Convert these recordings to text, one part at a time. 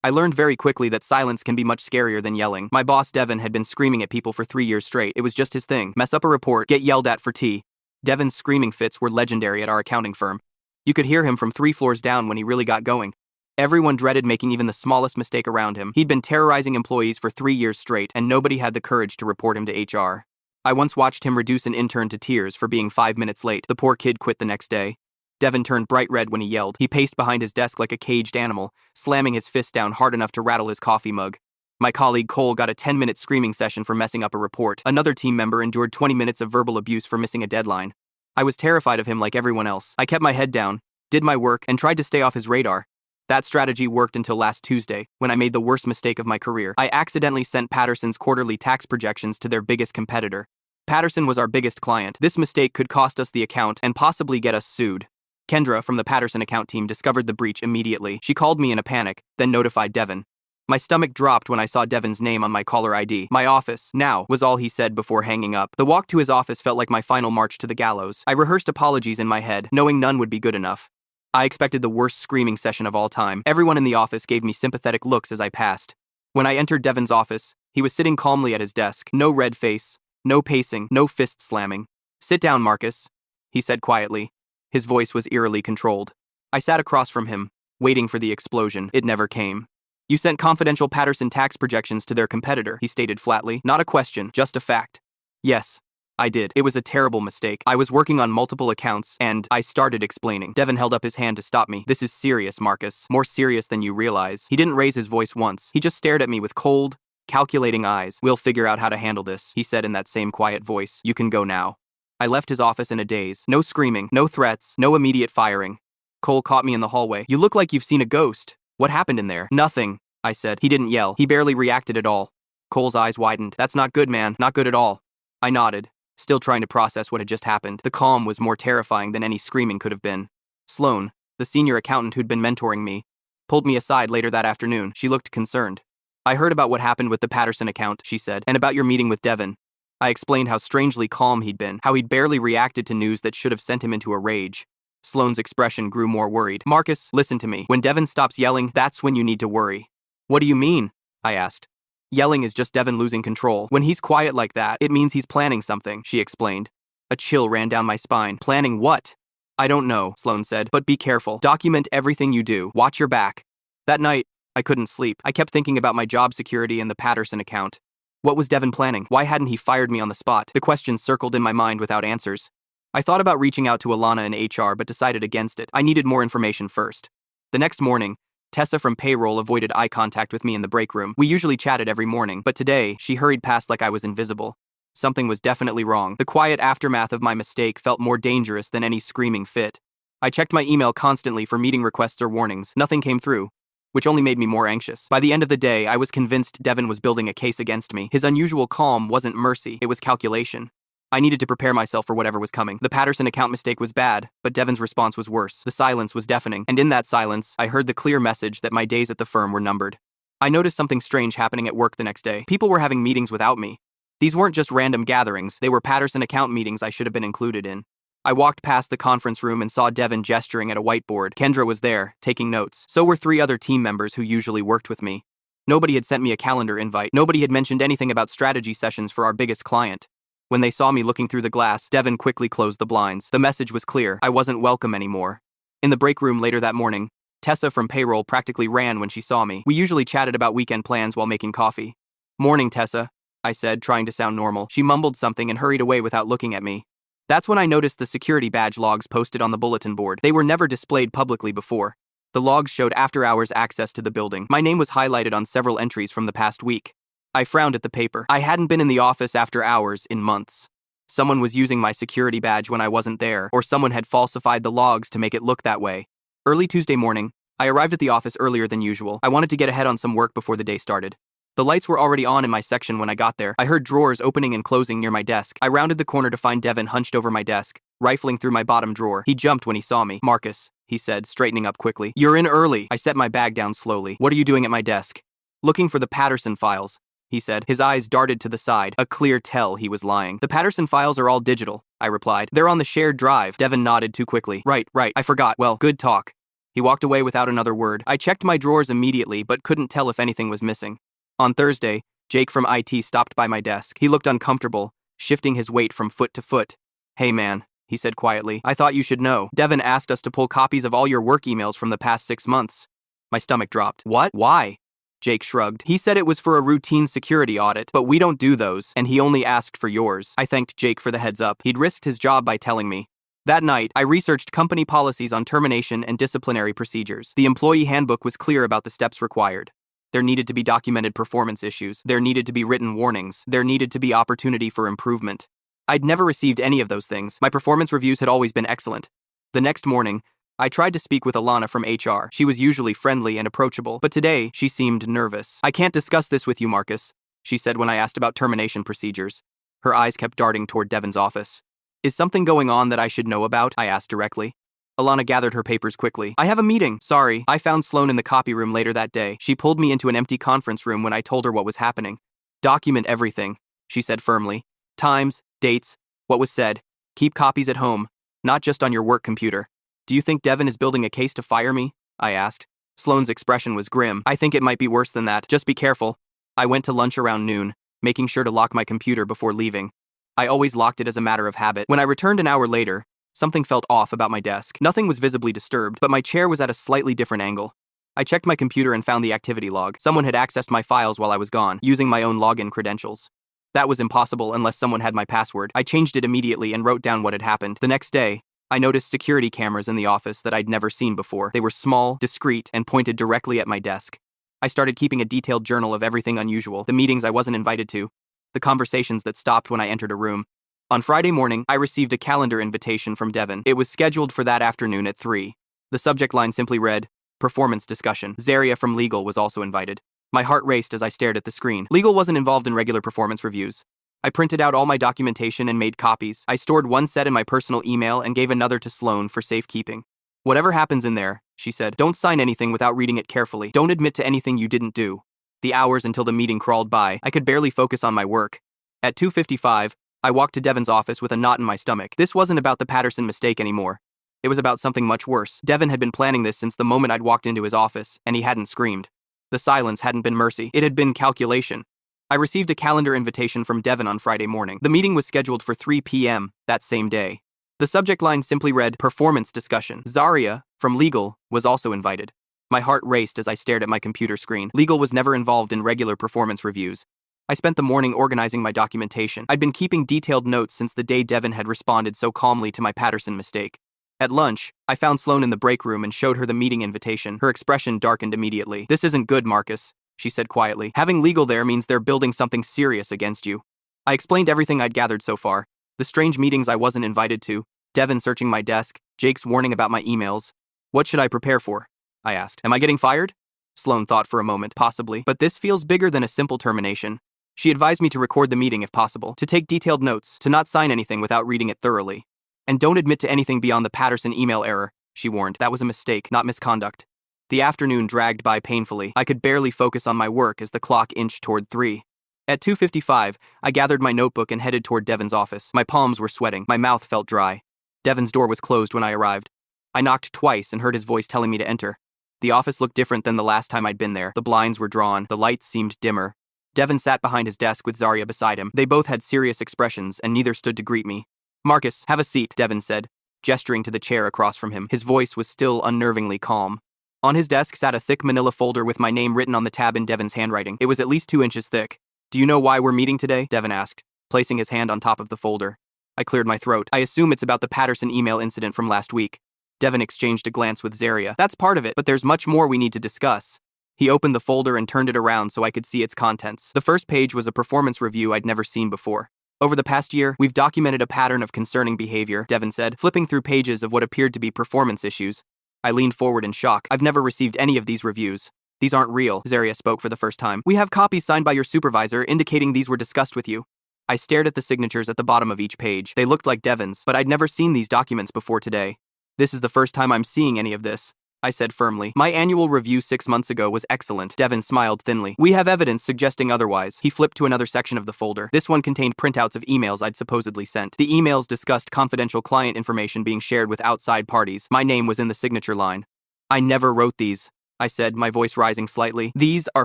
I learned very quickly that silence can be much scarier than yelling. My boss, Devin, had been screaming at people for 3 years straight. It was just his thing. Mess up a report, get yelled at for tea. Devin's screaming fits were legendary at our accounting firm. You could hear him from 3 floors down when he really got going. Everyone dreaded making even the smallest mistake around him. He'd been terrorizing employees for 3 years straight, and nobody had the courage to report him to HR. I once watched him reduce an intern to tears for being 5 minutes late. The poor kid quit the next day. Devin turned bright red when he yelled. He paced behind his desk like a caged animal, slamming his fist down hard enough to rattle his coffee mug. My colleague Cole got a 10-minute screaming session for messing up a report. Another team member endured 20 minutes of verbal abuse for missing a deadline. I was terrified of him like everyone else. I kept my head down, did my work, and tried to stay off his radar. That strategy worked until last Tuesday, when I made the worst mistake of my career. I accidentally sent Patterson's quarterly tax projections to their biggest competitor. Patterson was our biggest client. This mistake could cost us the account and possibly get us sued. Kendra from the Patterson account team discovered the breach immediately. She called me in a panic, then notified Devin. My stomach dropped when I saw Devin's name on my caller ID. My office, now, was all he said before hanging up. The walk to his office felt like my final march to the gallows. I rehearsed apologies in my head, knowing none would be good enough. I expected the worst screaming session of all time. Everyone in the office gave me sympathetic looks as I passed. When I entered Devin's office, he was sitting calmly at his desk. No red face, no pacing, no fist slamming. "Sit down, Marcus," he said quietly. His voice was eerily controlled. I sat across from him, waiting for the explosion. It never came. "You sent confidential Patterson tax projections to their competitor," he stated flatly. "Not a question, just a fact." "Yes, I did. It was a terrible mistake. I was working on multiple accounts, and I started explaining." Devin held up his hand to stop me. "This is serious, Marcus. More serious than you realize." He didn't raise his voice once. He just stared at me with cold, calculating eyes. "We'll figure out how to handle this," he said in that same quiet voice. "You can go now." I left his office in a daze. No screaming, no threats, no immediate firing. Cole caught me in the hallway. "You look like you've seen a ghost. What happened in there?" "Nothing," I said. He didn't yell. He barely reacted at all. Cole's eyes widened. "That's not good, man. Not good at all." I nodded, still trying to process what had just happened. The calm was more terrifying than any screaming could have been. Sloan, the senior accountant who'd been mentoring me, pulled me aside later that afternoon. She looked concerned. "I heard about what happened with the Patterson account," she said, "and about your meeting with Devin." I explained how strangely calm he'd been, how he'd barely reacted to news that should have sent him into a rage. Sloane's expression grew more worried. "Marcus, listen to me. When Devin stops yelling, that's when you need to worry." "What do you mean?" I asked. "Yelling is just Devin losing control. When he's quiet like that, it means he's planning something," she explained. A chill ran down my spine. "Planning what?" "I don't know," Sloan said, "but be careful. Document everything you do. Watch your back." That night, I couldn't sleep. I kept thinking about my job security and the Patterson account. What was Devin planning? Why hadn't he fired me on the spot? The questions circled in my mind without answers. I thought about reaching out to Alana in HR but decided against it. I needed more information first. The next morning, Tessa from payroll avoided eye contact with me in the break room. We usually chatted every morning, but today, she hurried past like I was invisible. Something was definitely wrong. The quiet aftermath of my mistake felt more dangerous than any screaming fit. I checked my email constantly for meeting requests or warnings. Nothing came through, which only made me more anxious. By the end of the day, I was convinced Devin was building a case against me. His unusual calm wasn't mercy, it was calculation. I needed to prepare myself for whatever was coming. The Patterson account mistake was bad, but Devin's response was worse. The silence was deafening, and in that silence, I heard the clear message that my days at the firm were numbered. I noticed something strange happening at work the next day. People were having meetings without me. These weren't just random gatherings, they were Patterson account meetings I should have been included in. I walked past the conference room and saw Devin gesturing at a whiteboard. Kendra was there, taking notes. So were 3 other team members who usually worked with me. Nobody had sent me a calendar invite. Nobody had mentioned anything about strategy sessions for our biggest client. When they saw me looking through the glass, Devin quickly closed the blinds. The message was clear. I wasn't welcome anymore. In the break room later that morning, Tessa from payroll practically ran when she saw me. We usually chatted about weekend plans while making coffee. "Morning, Tessa," I said, trying to sound normal. She mumbled something and hurried away without looking at me. That's when I noticed the security badge logs posted on the bulletin board. They were never displayed publicly before. The logs showed after-hours access to the building. My name was highlighted on several entries from the past week. I frowned at the paper. I hadn't been in the office after hours in months. Someone was using my security badge when I wasn't there, or someone had falsified the logs to make it look that way. Early Tuesday morning, I arrived at the office earlier than usual. I wanted to get ahead on some work before the day started. The lights were already on in my section when I got there. I heard drawers opening and closing near my desk. I rounded the corner to find Devin hunched over my desk, rifling through my bottom drawer. He jumped when he saw me. "Marcus," he said, straightening up quickly. "You're in early." I set my bag down slowly. "What are you doing at my desk?" "Looking for the Patterson files," he said. His eyes darted to the side, a clear tell he was lying. "The Patterson files are all digital," I replied. "They're on the shared drive." Devin nodded too quickly. Right, I forgot. Well, good talk." He walked away without another word. I checked my drawers immediately, but couldn't tell if anything was missing. On Thursday, Jake from IT stopped by my desk. He looked uncomfortable, shifting his weight from foot to foot. "Hey man," he said quietly. "I thought you should know. Devin asked us to pull copies of all your work emails from the past 6 months. My stomach dropped. "What? Why?" Jake shrugged. "He said it was for a routine security audit, but we don't do those, and he only asked for yours." I thanked Jake for the heads up. He'd risked his job by telling me. That night, I researched company policies on termination and disciplinary procedures. The employee handbook was clear about the steps required. There needed to be documented performance issues. There needed to be written warnings. There needed to be opportunity for improvement. I'd never received any of those things. My performance reviews had always been excellent. The next morning, I tried to speak with Alana from HR. She was usually friendly and approachable, but today she seemed nervous. "I can't discuss this with you, Marcus," she said when I asked about termination procedures. Her eyes kept darting toward Devin's office. "Is something going on that I should know about?" I asked directly. Alana gathered her papers quickly. "I have a meeting. Sorry, I found Sloan in the copy room later that day. She pulled me into an empty conference room when I told her what was happening. Document everything," she said firmly. "Times, dates, what was said. Keep copies at home, not just on your work computer." "Do you think Devin is building a case to fire me?" I asked. Sloan's expression was grim. "I think it might be worse than that. Just be careful." I went to lunch around noon, making sure to lock my computer before leaving. I always locked it as a matter of habit. When I returned an hour later, something felt off about my desk. Nothing was visibly disturbed, but my chair was at a slightly different angle. I checked my computer and found the activity log. Someone had accessed my files while I was gone, using my own login credentials. That was impossible unless someone had my password. I changed it immediately and wrote down what had happened. The next day, I noticed security cameras in the office that I'd never seen before. They were small, discreet, and pointed directly at my desk. I started keeping a detailed journal of everything unusual, the meetings I wasn't invited to, the conversations that stopped when I entered a room. On Friday morning, I received a calendar invitation from Devin. It was scheduled for that afternoon at 3. The subject line simply read, "Performance Discussion." Zaria from Legal was also invited. My heart raced as I stared at the screen. Legal wasn't involved in regular performance reviews. I printed out all my documentation and made copies. I stored one set in my personal email and gave another to Sloan for safekeeping. "Whatever happens in there," she said, "don't sign anything without reading it carefully. Don't admit to anything you didn't do." The hours until the meeting crawled by. I could barely focus on my work. At 2:55, I walked to Devin's office with a knot in my stomach. This wasn't about the Patterson mistake anymore. It was about something much worse. Devin had been planning this since the moment I'd walked into his office, and he hadn't screamed. The silence hadn't been mercy. It had been calculation. I received a calendar invitation from Devin on Friday morning. The meeting was scheduled for 3 p.m. that same day. The subject line simply read, "Performance Discussion." Zaria, from Legal, was also invited. My heart raced as I stared at my computer screen. Legal was never involved in regular performance reviews. I spent the morning organizing my documentation. I'd been keeping detailed notes since the day Devin had responded so calmly to my Patterson mistake. At lunch, I found Sloan in the break room and showed her the meeting invitation. Her expression darkened immediately. "This isn't good, Marcus," she said quietly. "Having Legal there means they're building something serious against you." I explained everything I'd gathered so far. The strange meetings I wasn't invited to, Devin searching my desk, Jake's warning about my emails. "What should I prepare for?" I asked. "Am I getting fired?" Sloan thought for a moment. "Possibly, but this feels bigger than a simple termination." She advised me to record the meeting if possible, to take detailed notes, to not sign anything without reading it thoroughly. "And don't admit to anything beyond the Patterson email error," she warned. "That was a mistake, not misconduct." The afternoon dragged by painfully. I could barely focus on my work as the clock inched toward 3. At 2:55, I gathered my notebook and headed toward Devin's office. My palms were sweating. My mouth felt dry. Devin's door was closed when I arrived. I knocked twice and heard his voice telling me to enter. The office looked different than the last time I'd been there. The blinds were drawn. The lights seemed dimmer. Devin sat behind his desk with Zaria beside him. They both had serious expressions, and neither stood to greet me. "Marcus, have a seat," Devin said, gesturing to the chair across from him. His voice was still unnervingly calm. On his desk sat a thick manila folder with my name written on the tab in Devin's handwriting. It was at least 2 inches thick. "Do you know why we're meeting today?" Devin asked, placing his hand on top of the folder. I cleared my throat. "I assume it's about the Patterson email incident from last week." Devin exchanged a glance with Zaria. "That's part of it, but there's much more we need to discuss." He opened the folder and turned it around so I could see its contents. The first page was a performance review I'd never seen before. "Over the past year, we've documented a pattern of concerning behavior," Devin said, flipping through pages of what appeared to be performance issues. I leaned forward in shock. "I've never received any of these reviews." "These aren't real," Zaria spoke for the first time. "We have copies signed by your supervisor indicating these were discussed with you." I stared at the signatures at the bottom of each page. They looked like Devin's, but I'd never seen these documents before today. "This is the first time I'm seeing any of this," I said firmly. "My annual review 6 months ago was excellent." Devin smiled thinly. "We have evidence suggesting otherwise." He flipped to another section of the folder. This one contained printouts of emails I'd supposedly sent. The emails discussed confidential client information being shared with outside parties. My name was in the signature line. I never wrote these, I said, my voice rising slightly. These are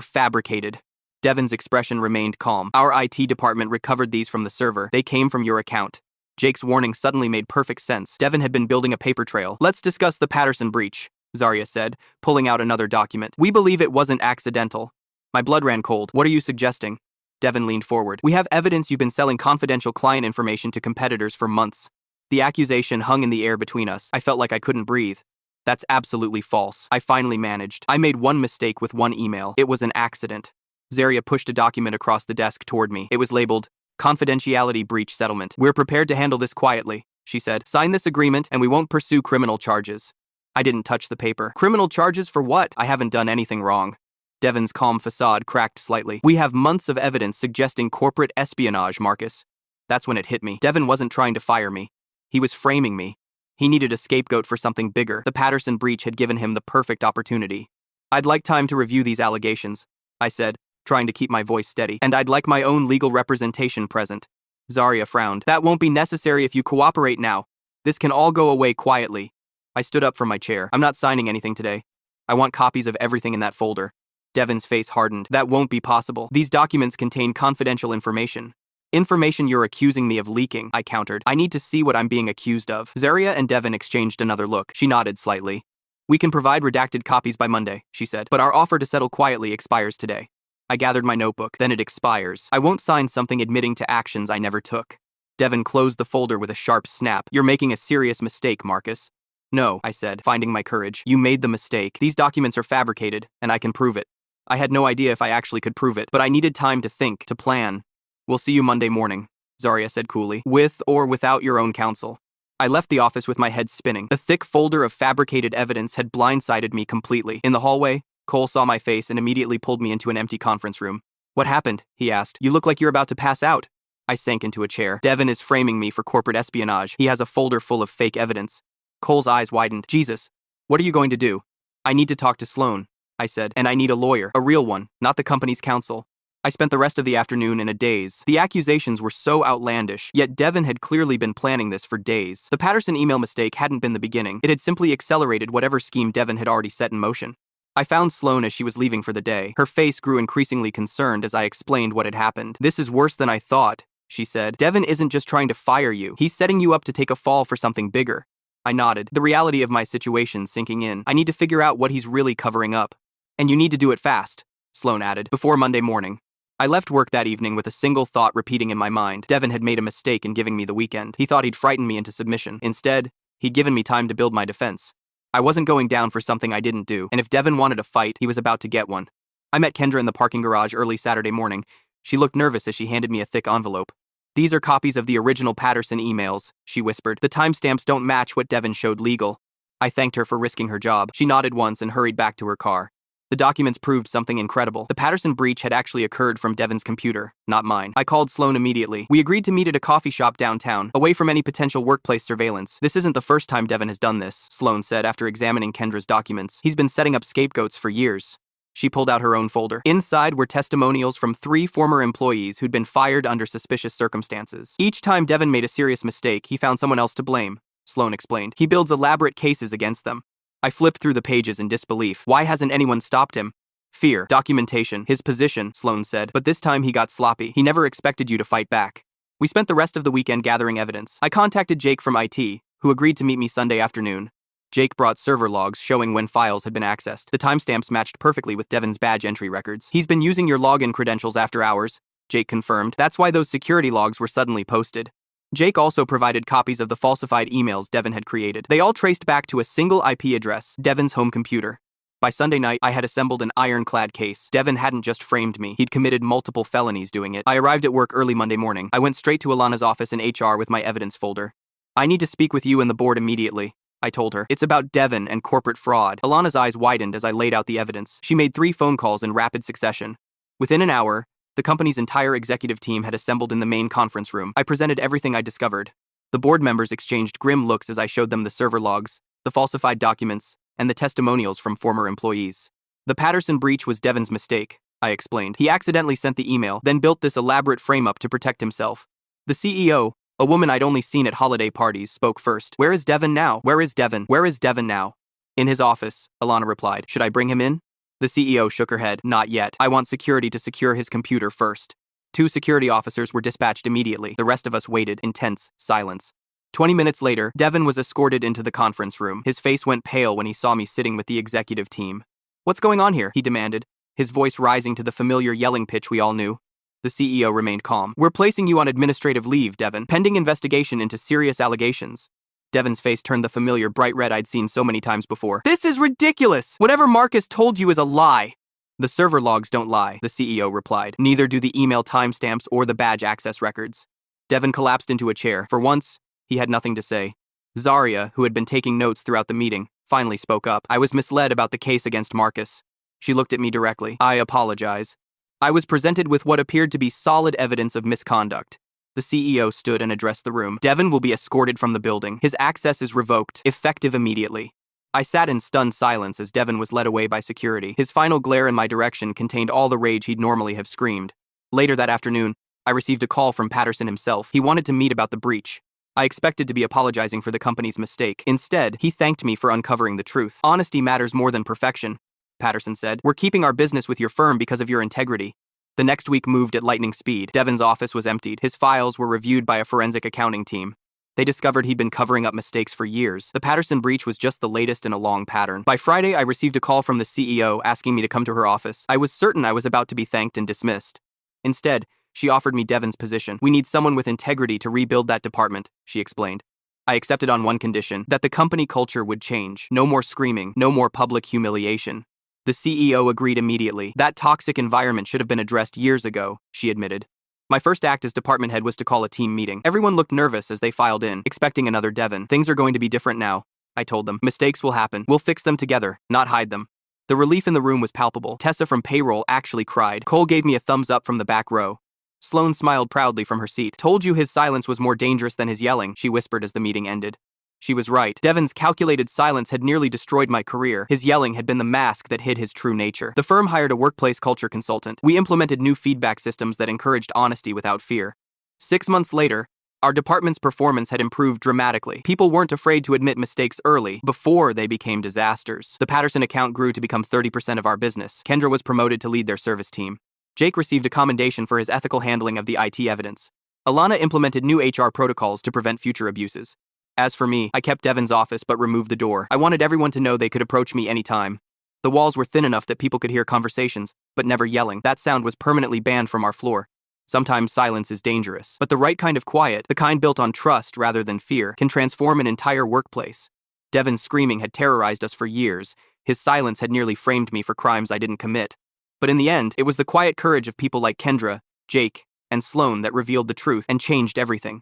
fabricated. Devin's expression remained calm. Our IT department recovered these from the server. They came from your account. Jake's warning suddenly made perfect sense. Devin had been building a paper trail. Let's discuss the Patterson breach, Zarya said, pulling out another document. We believe it wasn't accidental. My blood ran cold. What are you suggesting? Devin leaned forward. We have evidence you've been selling confidential client information to competitors for months. The accusation hung in the air between us. I felt like I couldn't breathe. That's absolutely false. I finally managed. I made one mistake with one email. It was an accident. Zarya pushed a document across the desk toward me. It was labeled, Confidentiality Breach Settlement. We're prepared to handle this quietly, she said. Sign this agreement and we won't pursue criminal charges. I didn't touch the paper. Criminal charges for what? I haven't done anything wrong. Devin's calm facade cracked slightly. We have months of evidence suggesting corporate espionage, Marcus. That's when it hit me. Devin wasn't trying to fire me. He was framing me. He needed a scapegoat for something bigger. The Patterson breach had given him the perfect opportunity. I'd like time to review these allegations, I said, trying to keep my voice steady. And I'd like my own legal representation present. Zarya frowned. That won't be necessary if you cooperate now. This can all go away quietly. I stood up from my chair. I'm not signing anything today. I want copies of everything in that folder. Devin's face hardened. That won't be possible. These documents contain confidential information. Information you're accusing me of leaking, I countered. I need to see what I'm being accused of. Zarya and Devin exchanged another look. She nodded slightly. We can provide redacted copies by Monday, she said, but our offer to settle quietly expires today. I gathered my notebook. Then it expires. I won't sign something admitting to actions I never took. Devin closed the folder with a sharp snap. You're making a serious mistake, Marcus. No, I said, finding my courage. You made the mistake. These documents are fabricated, and I can prove it. I had no idea if I actually could prove it, but I needed time to think, to plan. We'll see you Monday morning, Zarya said coolly, with or without your own counsel. I left the office with my head spinning. The thick folder of fabricated evidence had blindsided me completely. In the hallway, Cole saw my face and immediately pulled me into an empty conference room. What happened? He asked. You look like you're about to pass out. I sank into a chair. Devin is framing me for corporate espionage. He has a folder full of fake evidence. Cole's eyes widened. Jesus, what are you going to do? I need to talk to Sloan, I said, and I need a lawyer, a real one, not the company's counsel. I spent the rest of the afternoon in a daze. The accusations were so outlandish, yet Devin had clearly been planning this for days. The Patterson email mistake hadn't been the beginning. It had simply accelerated whatever scheme Devin had already set in motion. I found Sloan as she was leaving for the day. Her face grew increasingly concerned as I explained what had happened. This is worse than I thought, she said. Devin isn't just trying to fire you. He's setting you up to take a fall for something bigger. I nodded, the reality of my situation sinking in. I need to figure out what he's really covering up. And you need to do it fast, Sloan added, before Monday morning. I left work that evening with a single thought repeating in my mind. Devin had made a mistake in giving me the weekend. He thought he'd frighten me into submission. Instead, he'd given me time to build my defense. I wasn't going down for something I didn't do, and if Devin wanted a fight, he was about to get one. I met Kendra in the parking garage early Saturday morning. She looked nervous as she handed me a thick envelope. These are copies of the original Patterson emails, she whispered. The timestamps don't match what Devin showed legal. I thanked her for risking her job. She nodded once and hurried back to her car. The documents proved something incredible. The Patterson breach had actually occurred from Devin's computer, not mine. I called Sloan immediately. We agreed to meet at a coffee shop downtown, away from any potential workplace surveillance. This isn't the first time Devin has done this, Sloan said after examining Kendra's documents. He's been setting up scapegoats for years. She pulled out her own folder. Inside were testimonials from 3 former employees who'd been fired under suspicious circumstances. Each time Devin made a serious mistake, he found someone else to blame, Sloan explained. He builds elaborate cases against them. I flipped through the pages in disbelief. Why hasn't anyone stopped him? Fear, documentation, his position, Sloan said, but this time he got sloppy. He never expected you to fight back. We spent the rest of the weekend gathering evidence. I contacted Jake from IT, who agreed to meet me Sunday afternoon. Jake brought server logs showing when files had been accessed. The timestamps matched perfectly with Devin's badge entry records. He's been using your login credentials after hours, Jake confirmed. That's why those security logs were suddenly posted. Jake also provided copies of the falsified emails Devin had created. They all traced back to a single IP address, Devin's home computer. By Sunday night, I had assembled an ironclad case. Devin hadn't just framed me. He'd committed multiple felonies doing it. I arrived at work early Monday morning. I went straight to Alana's office in HR with my evidence folder. I need to speak with you and the board immediately, I told her. It's about Devin and corporate fraud. Alana's eyes widened as I laid out the evidence. She made 3 phone calls in rapid succession. Within an hour, the company's entire executive team had assembled in the main conference room. I presented everything I discovered. The board members exchanged grim looks as I showed them the server logs, the falsified documents, and the testimonials from former employees. The Patterson breach was Devin's mistake, I explained. He accidentally sent the email, then built this elaborate frame-up to protect himself. The CEO, a woman I'd only seen at holiday parties, spoke first. Where is Devin now? Where is Devin? Where is Devin now? In his office, Alana replied. Should I bring him in? The CEO shook her head. Not yet. I want security to secure his computer first. 2 security officers were dispatched immediately. The rest of us waited in tense silence. 20 minutes later, Devin was escorted into the conference room. His face went pale when he saw me sitting with the executive team. What's going on here? He demanded, his voice rising to the familiar yelling pitch we all knew. The CEO remained calm. We're placing you on administrative leave, Devin, pending investigation into serious allegations. Devin's face turned the familiar bright red I'd seen so many times before. This is ridiculous! Whatever Marcus told you is a lie! The server logs don't lie, the CEO replied. Neither do the email timestamps or the badge access records. Devin collapsed into a chair. For once, he had nothing to say. Zarya, who had been taking notes throughout the meeting, finally spoke up. I was misled about the case against Marcus. She looked at me directly. I apologize. I was presented with what appeared to be solid evidence of misconduct. The CEO stood and addressed the room. Devin will be escorted from the building. His access is revoked, effective immediately. I sat in stunned silence as Devin was led away by security. His final glare in my direction contained all the rage he'd normally have screamed. Later that afternoon, I received a call from Patterson himself. He wanted to meet about the breach. I expected to be apologizing for the company's mistake. Instead, he thanked me for uncovering the truth. Honesty matters more than perfection, Patterson said. We're keeping our business with your firm because of your integrity. The next week moved at lightning speed. Devin's office was emptied. His files were reviewed by a forensic accounting team. They discovered he'd been covering up mistakes for years. The Patterson breach was just the latest in a long pattern. By Friday, I received a call from the CEO asking me to come to her office. I was certain I was about to be thanked and dismissed. Instead, she offered me Devin's position. We need someone with integrity to rebuild that department, she explained. I accepted on one condition, that the company culture would change. No more screaming, no more public humiliation. The CEO agreed immediately. That toxic environment should have been addressed years ago, she admitted. My first act as department head was to call a team meeting. Everyone looked nervous as they filed in, expecting another Devin. Things are going to be different now, I told them. Mistakes will happen. We'll fix them together, not hide them. The relief in the room was palpable. Tessa from payroll actually cried. Cole gave me a thumbs up from the back row. Sloane smiled proudly from her seat. Told you his silence was more dangerous than his yelling, she whispered as the meeting ended. She was right. Devin's calculated silence had nearly destroyed my career. His yelling had been the mask that hid his true nature. The firm hired a workplace culture consultant. We implemented new feedback systems that encouraged honesty without fear. 6 months later, our department's performance had improved dramatically. People weren't afraid to admit mistakes early, before they became disasters. The Patterson account grew to become 30% of our business. Kendra was promoted to lead their service team. Jake received a commendation for his ethical handling of the IT evidence. Alana implemented new HR protocols to prevent future abuses. As for me, I kept Devin's office but removed the door. I wanted everyone to know they could approach me anytime. The walls were thin enough that people could hear conversations, but never yelling. That sound was permanently banned from our floor. Sometimes silence is dangerous, but the right kind of quiet, the kind built on trust rather than fear, can transform an entire workplace. Devin's screaming had terrorized us for years. His silence had nearly framed me for crimes I didn't commit. But in the end, it was the quiet courage of people like Kendra, Jake, and Sloane that revealed the truth and changed everything.